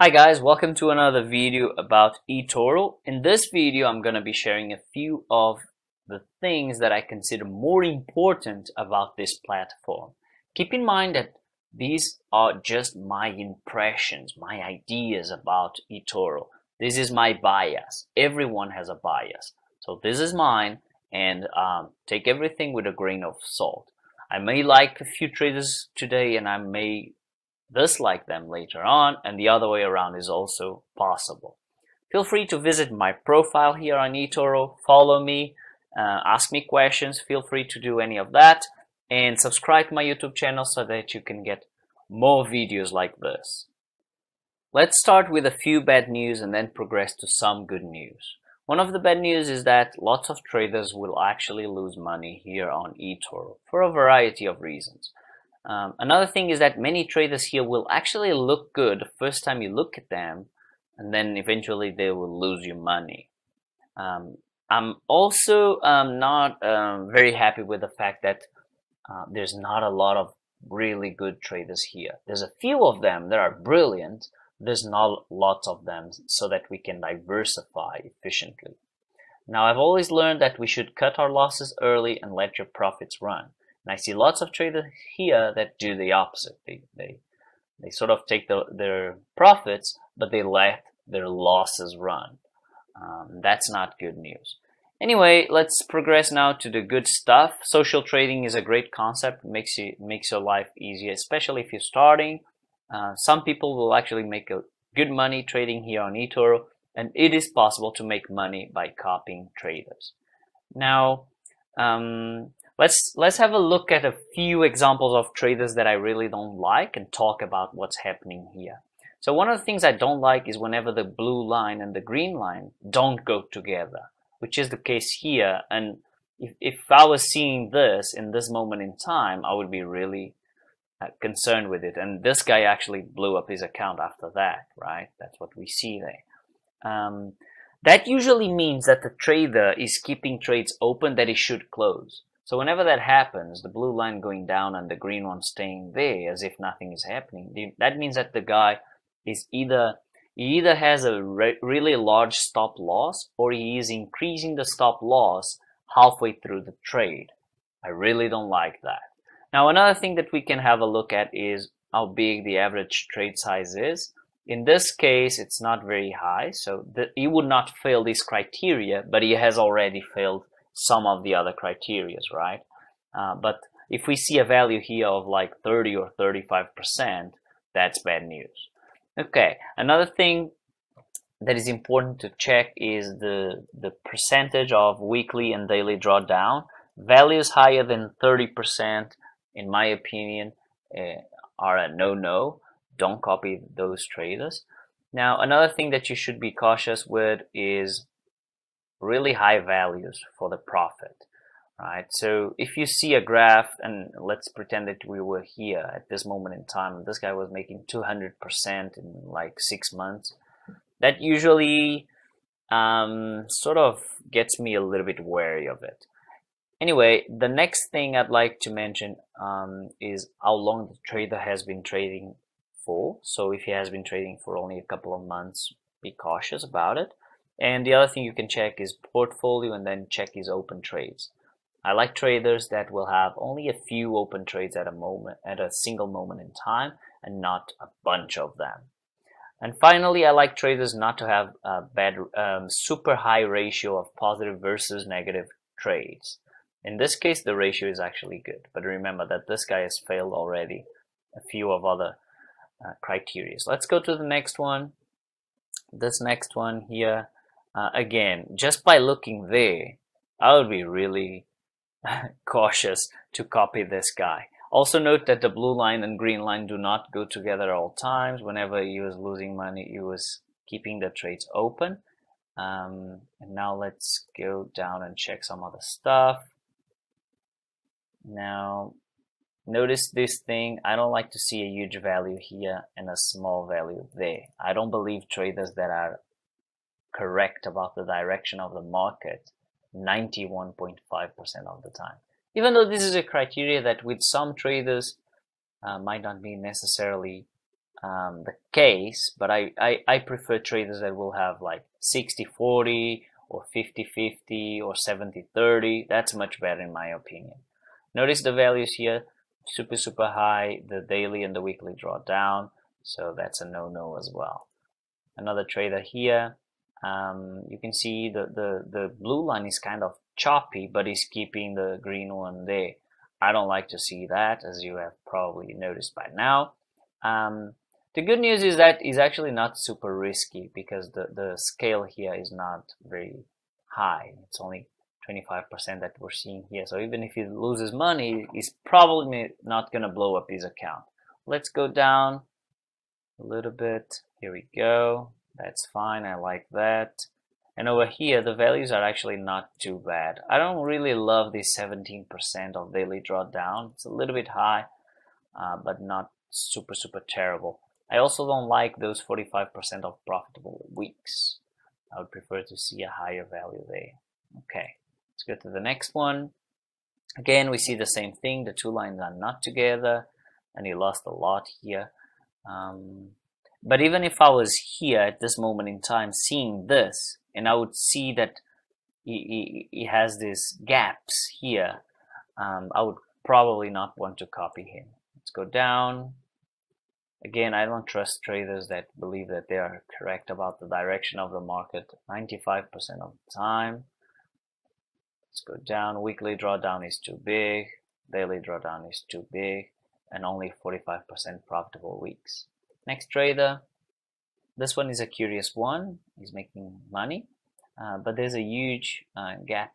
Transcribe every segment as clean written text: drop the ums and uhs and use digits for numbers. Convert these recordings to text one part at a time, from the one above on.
Hi guys, welcome to another video about eToro. In this video, I'm going to be sharing a few of the things that I consider more important about this platform. Keep in mind that these are just my impressions, my ideas about eToro. This is my bias. Everyone has a bias. So this is mine, and take everything with a grain of salt. I may like a few traders today, and I may dislike them later on, and the other way around is also possible. Feel free to visit my profile here on eToro, follow me, ask me questions, feel free to do any of that, and subscribe to my YouTube channel so that you can get more videos like this. Let's start with a few bad news and then progress to some good news. One of the bad news is that lots of traders will actually lose money here on eToro for a variety of reasons. Another thing is that many traders here will actually look good the first time you look at them, and then eventually they will lose your money. I'm also not very happy with the fact that there's not a lot of really good traders here. There's a few of them that are brilliant. There's not lots of them so that we can diversify efficiently. Now, I've always learned that we should cut our losses early and let your profits run. And I see lots of traders here that do the opposite. They sort of take their profits, but they let their losses run. That's not good news. Anyway, let's progress now to the good stuff. Social trading is a great concept. It makes your life easier, especially if you're starting. Some people will actually make a good money trading here on eToro, and it is possible to make money by copying traders. Now, let's have a look at a few examples of traders that I really don't like and talk about what's happening here. So one of the things I don't like is whenever the blue line and the green line don't go together, which is the case here. And if I was seeing this in this moment in time, I would be really concerned with it. And this guy actually blew up his account after that, right? That's what we see there. That usually means that the trader is keeping trades open that he should close. So whenever that happens, the blue line going down and the green one staying there as if nothing is happening, that means that the guy is either has a really large stop loss, or he is increasing the stop loss halfway through the trade. I really don't like that. Now, another thing that we can have a look at is how big the average trade size is. In this case, it's not very high, so he would not fail this criteria, but he has already failed some of the other criterias, right? But if we see a value here of like 30 or 35%, that's bad news. Okay, another thing that is important to check is the percentage of weekly and daily drawdown. Values higher than 30%, in my opinion, are a no-no. Don't copy those traders. Now, another thing that you should be cautious with is really high values for the profit, right? So if you see a graph, and let's pretend that we were here at this moment in time, and this guy was making 200% in like 6 months, that usually sort of gets me a little bit wary of it. Anyway, the next thing I'd like to mention is how long the trader has been trading for. So if he has been trading for only a couple of months, be cautious about it. And the other thing you can check is portfolio, and then check his open trades. I like traders that will have only a few open trades at a single moment in time, and not a bunch of them. And finally, I like traders not to have a super high ratio of positive versus negative trades. In this case, the ratio is actually good, but remember that this guy has failed already a few of other criteria. Let's go to the next one. This next one here, again, just by looking there, I would be really cautious to copy this guy. Also note that the blue line and green line do not go together at all times. Whenever he was losing money, he was keeping the trades open. And now let's go down and check some other stuff. Now, notice this thing. I don't like to see a huge value here and a small value there. I don't believe traders that are correct about the direction of the market 91.5% of the time. Even though this is a criteria that with some traders might not be necessarily the case, but I prefer traders that will have like 60-40 or 50-50 or 70-30. That's much better in my opinion. Notice the values here, super high, the daily and the weekly drawdown, so that's a no-no as well. Another trader here, you can see the blue line is kind of choppy, but he's keeping the green one there. I don't like to see that, as you have probably noticed by now. The good news is that it's actually not super risky because the scale here is not very high. It's only 25% that we're seeing here. So even if he loses money, he's probably not going to blow up his account. Let's go down a little bit. Here we go. That's fine. I like that. And over here, the values are actually not too bad. I don't really love this 17% of daily drawdown. It's a little bit high, but not super terrible. I also don't like those 45% of profitable weeks. I would prefer to see a higher value there. Okay, let's go to the next one. Again, we see the same thing. The two lines are not together, and he lost a lot here. But even if I was here at this moment in time seeing this, and I would see that he has these gaps here, I would probably not want to copy him. Let's go down. Again, I don't trust traders that believe that they are correct about the direction of the market 95% of the time. Let's go down. Weekly drawdown is too big. Daily drawdown is too big. And only 45% profitable weeks. Next trader. This one is a curious one. He's making money. But there's a huge gap,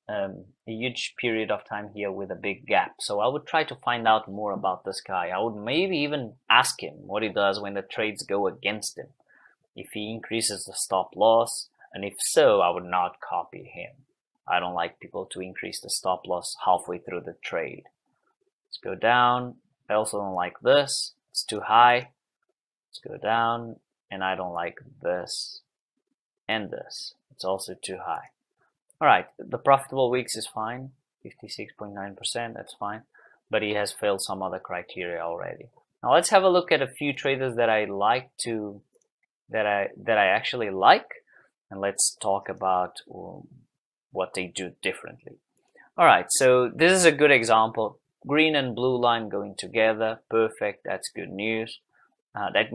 a huge period of time here with a big gap. So I would try to find out more about this guy. I would maybe even ask him what he does when the trades go against him. If he increases the stop loss, and if so, I would not copy him. I don't like people to increase the stop loss halfway through the trade. Let's go down. I also don't like this. It's too high. Let's go down. And I don't like this and this. It's also too high. Alright, the profitable weeks is fine. 56.9%, that's fine. But he has failed some other criteria already. Now let's have a look at a few traders that I like to that I actually like, and let's talk about what they do differently. Alright, so this is a good example. Green and blue line going together, perfect, that's good news. That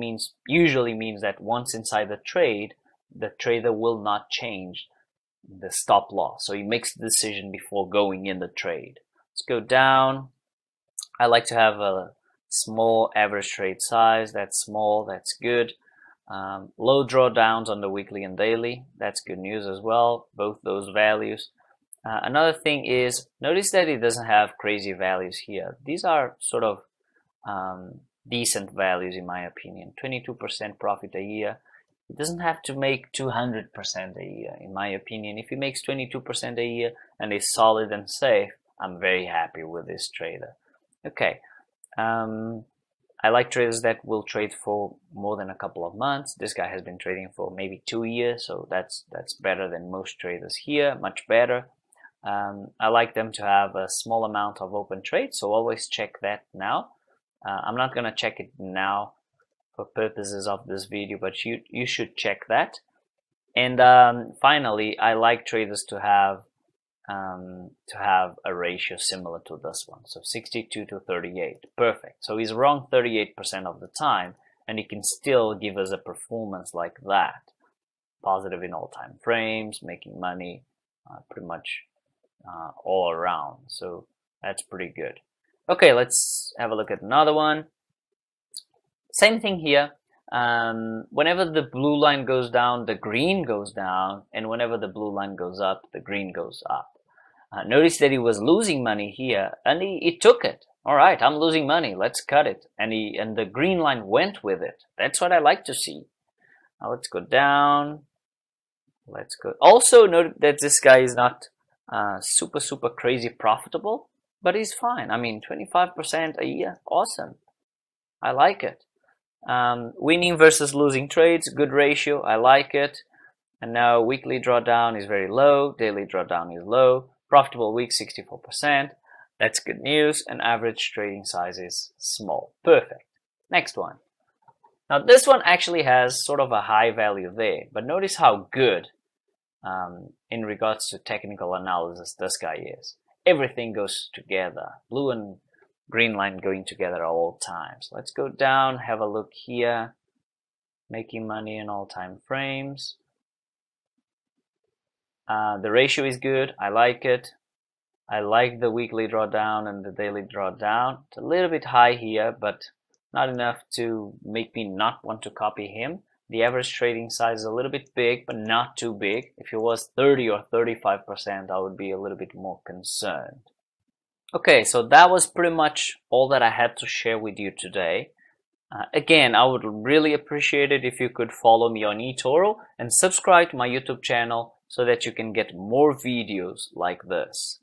usually means that once inside the trade, the trader will not change the stop loss. So he makes the decision before going in the trade. Let's go down. I like to have a small average trade size. That's small, that's good. Low drawdowns on the weekly and daily. That's good news as well, both those values. Another thing is, notice that it doesn't have crazy values here. These are sort of decent values in my opinion. 22% profit a year. It doesn't have to make 200% a year in my opinion. If he makes 22% a year and is solid and safe, I'm very happy with this trader. Okay, I like traders that will trade for more than a couple of months. This guy has been trading for maybe 2 years, so that's better than most traders here, much better. I like them to have a small amount of open trades, so always check that now. I'm not going to check it now for purposes of this video, but you should check that. And finally, I like traders to have a ratio similar to this one, so 62-38, perfect. So he's wrong 38% of the time, and he can still give us a performance like that, positive in all time frames, making money pretty much all around. So that's pretty good. Okay, let's have a look at another one. Same thing here. Whenever the blue line goes down, the green goes down, and whenever the blue line goes up, the green goes up. Notice that he was losing money here, and he took it. All right, I'm losing money. Let's cut it. And the green line went with it. That's what I like to see. Now let's go down. Let's go. Also note that this guy is not super crazy profitable, but he's fine. I mean, 25% a year, awesome. I like it. Winning versus losing trades, good ratio. I like it. And now weekly drawdown is very low. Daily drawdown is low. Profitable week 64%. That's good news. And average trading size is small. Perfect. Next one. Now this one actually has sort of a high value there, but notice how good in regards to technical analysis this guy is. Everything goes together. Blue and green line going together at all times. Let's go down, have a look here. Making money in all time frames. The ratio is good. I like it. I like the weekly drawdown and the daily drawdown. It's a little bit high here, but not enough to make me not want to copy him. The average trading size is a little bit big, but not too big. If it was 30 or 35%, I would be a little bit more concerned. Okay, so that was pretty much all that I had to share with you today. Again, I would really appreciate it if you could follow me on eToro and subscribe to my YouTube channel so that you can get more videos like this.